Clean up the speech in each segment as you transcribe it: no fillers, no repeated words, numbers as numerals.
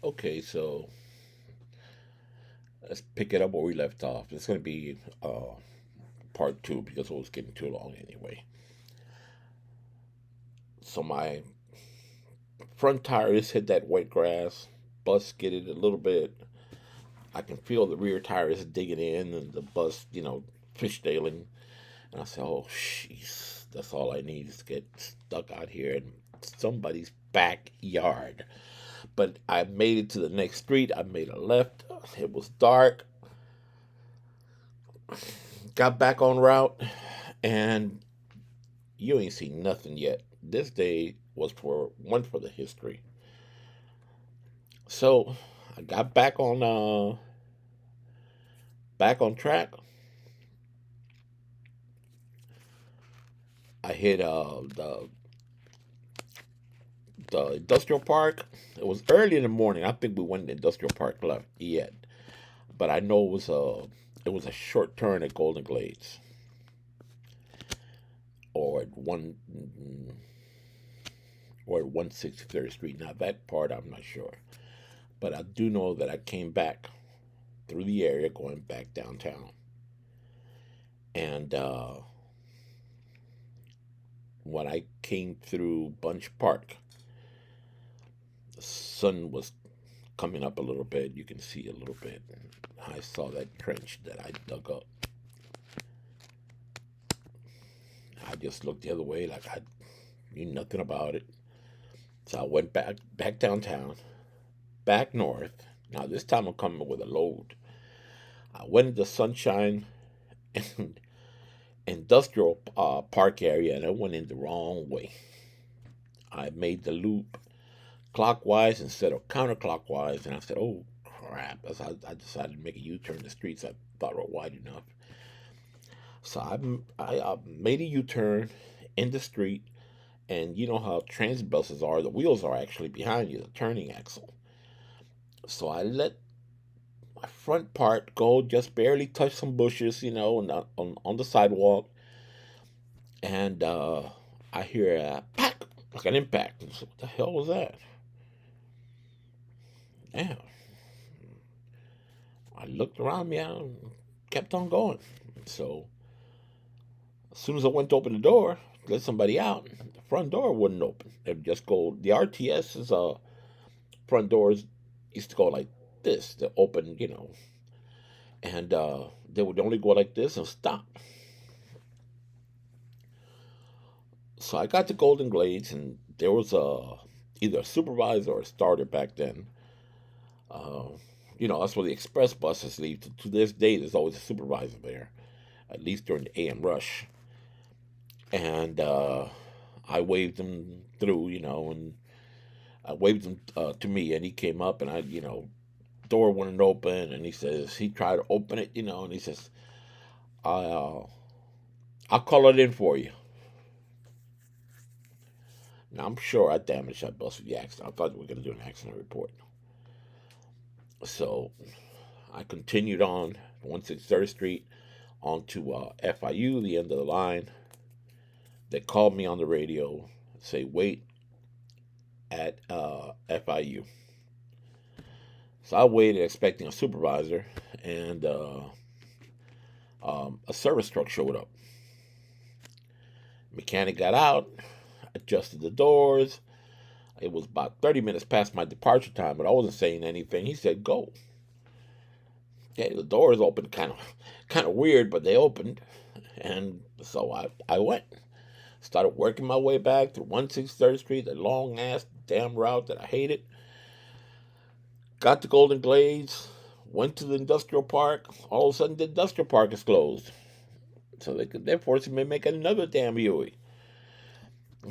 Okay, so let's pick it up where we left off. It's going to be part two because it was getting too long anyway. So my front tires hit that wet grass, bus skidded a little bit. I can feel the rear tires digging in and the bus, fishtailing. And I said, oh, jeez, that's all I need is to get stuck out here in somebody's backyard. But I made it to the next street. I made a left. It was dark. Got back on route, and you ain't seen nothing yet. This day was for one for the history. So I got back on track. I hit the industrial park. It was early in the morning. I think we went to industrial park left yet, but I know it was a short turn at Golden Glades or at one or at 163rd Street. Now that part I'm not sure, but I do know that I came back through the area going back downtown, and when I came through Bunch Park, the sun was coming up a little bit. You can see a little bit. I saw that trench that I dug up. I just looked the other way like I knew nothing about it. So I went back downtown, back north. Now this time I'm coming with a load. I went into Sunshine and Industrial Park area, and I went in the wrong way. I made the loop clockwise instead of counterclockwise, and I said, "Oh crap!" As I decided to make a U-turn. The streets I thought were wide enough, so I made a U-turn in the street. And you know how transit buses are, the wheels are actually behind you, the turning axle. So I let my front part go, just barely touch some bushes, on the sidewalk. And I hear a pack, like an impact. And so what the hell was that? Yeah. I looked around me and kept on going. So as soon as I went to open the door, let somebody out, the front door wouldn't open. It would just go, the RTS's front doors used to go like this. They open, and they would only go like this and stop. So I got to Golden Glades, and there was either a supervisor or a starter back then. Uh, that's where the express buses leave. To this day, there's always a supervisor there, at least during the AM rush. And I waved him through, and I waved him to me, and he came up, and door wouldn't open, and he tried to open it, and he says, I, I'll call it in for you. Now, I'm sure I damaged that bus with the accident. I thought we were going to do an accident report. So I continued on 163rd Street onto FIU, the end of the line. They called me on the radio, say, wait at FIU. So I waited expecting a supervisor, and a service truck showed up. Mechanic got out, adjusted the doors. It was about 30 minutes past my departure time, but I wasn't saying anything. He said, "Go." Okay, the doors opened kind of weird, but they opened, and so I went. Started working my way back through 163rd Street, the long ass damn route that I hated. Got to Golden Glades, went to the industrial park. All of a sudden, the industrial park is closed, so they're forcing me to make another damn U.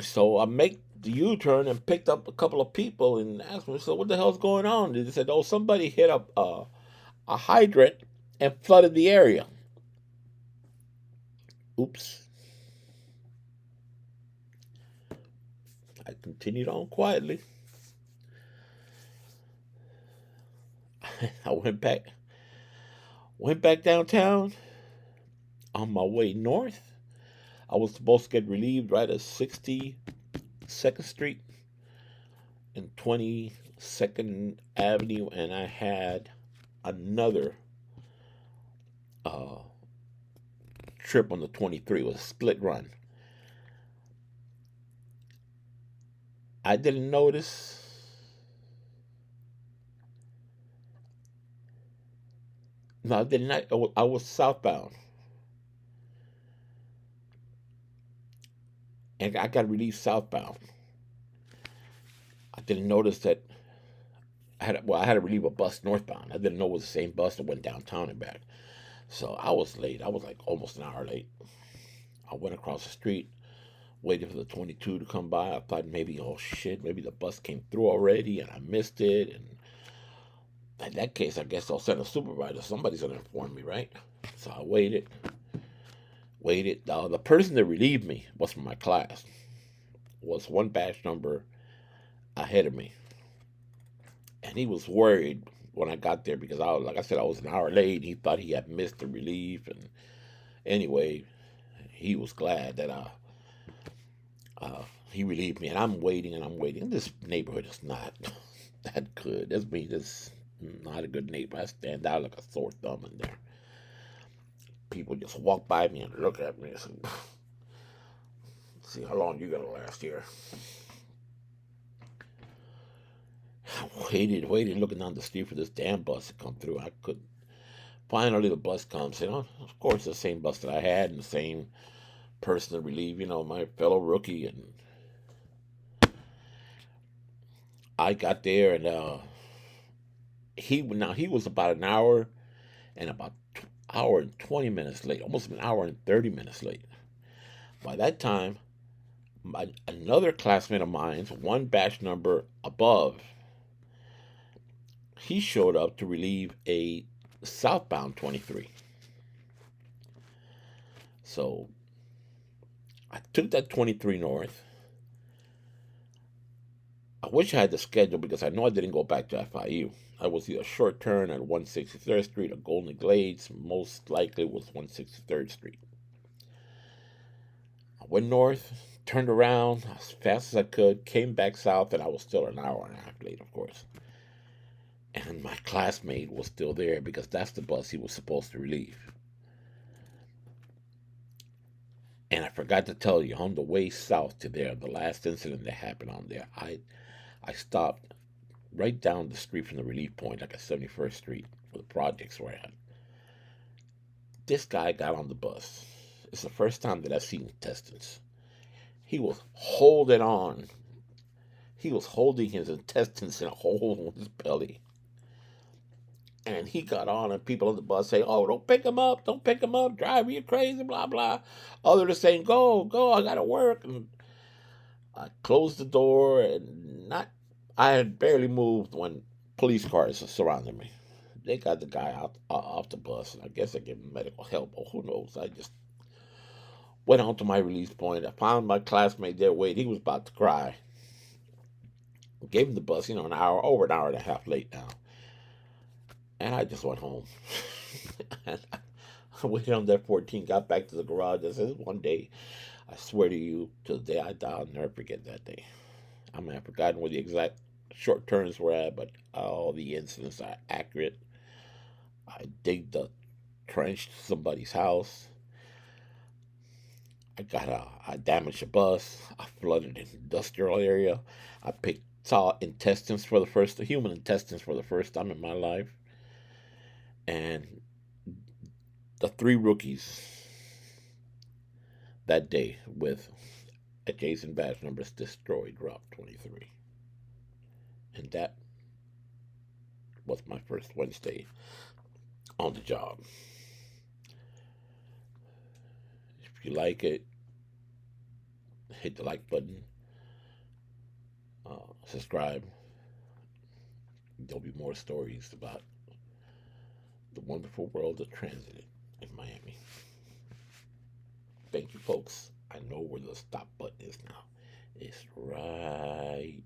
So I make the U-turn and picked up a couple of people and asked them, "So what the hell's going on?" They said, "Oh, somebody hit a hydrant and flooded the area." Oops. I continued on quietly. I went back downtown. On my way north, I was supposed to get relieved right at 62nd Street and 20. Second Avenue, and I had another uh, trip on the 23. It was a split run. I didn't notice. No, I did not. I was southbound, and I got released southbound. I didn't notice that I had to relieve a bus northbound. I didn't know it was the same bus that went downtown and back. So I was late. I was like almost an hour late. I went across the street, waited for the 22 to come by. I thought maybe, oh shit, maybe the bus came through already and I missed it. And in that case, I guess I'll send a supervisor. Somebody's going to inform me, right? So I waited. The person that relieved me was from my class, was one batch number ahead of me. And he was worried when I got there because I was, like I said, I was an hour late. He thought he had missed the relief. And anyway, he was glad that he relieved me. And I'm waiting and I'm waiting. This neighborhood is not that good. This means it's not a good neighborhood. I stand out like a sore thumb in there. People just walk by me and look at me and say, see how long you gonna last here. I waited, looking down the street for this damn bus to come through. I could finally the bus comes. Of course, the same bus that I had and the same person to relieve. My fellow rookie, and I got there, and he was about an hour and about hour and 20 minutes late, almost an hour and 30 minutes late. By that time, another classmate of mine, one batch number above, he showed up to relieve a southbound 23. So I took that 23 north. I wish I had the schedule because I know I didn't go back to FIU. I was either short turn at 163rd Street or Golden Glades. Most likely was 163rd Street. I went north, turned around as fast as I could, came back south, and I was still an hour and a half late, of course. And my classmate was still there because that's the bus he was supposed to relieve. And I forgot to tell you, on the way south to there, the last incident that happened on there, I stopped right down the street from the relief point, like at 71st Street, where the projects were at. This guy got on the bus. It's the first time that I've seen intestines. He was holding on. He was holding his intestines in a hole in his belly. And he got on, and people on the bus say, "Oh, don't pick him up, driver, you crazy, blah, blah." Others are saying, go, I gotta work. And I closed the door, and I had barely moved when police cars surrounded me. They got the guy out off the bus, and I guess they gave him medical help, or who knows. I just went on to my release point. I found my classmate there waiting. He was about to cry. Gave him the bus, over an hour and a half late now. And I just went home. And I waited on that 14, got back to the garage. I said, one day, I swear to you, till the day I die, I'll never forget that day. I mean, I've forgotten where the exact short turns were at, but all the incidents are accurate. I digged a trench to somebody's house. I damaged a bus. I flooded an industrial area. I saw human intestines for the first time in my life. And the three rookies that day with adjacent badge numbers destroyed Route 23. And that was my first Wednesday on the job. If you like it, hit the like button, subscribe. There'll be more stories about the wonderful world of transit in Miami. Thank you, folks. I know where the stop button is now. It's right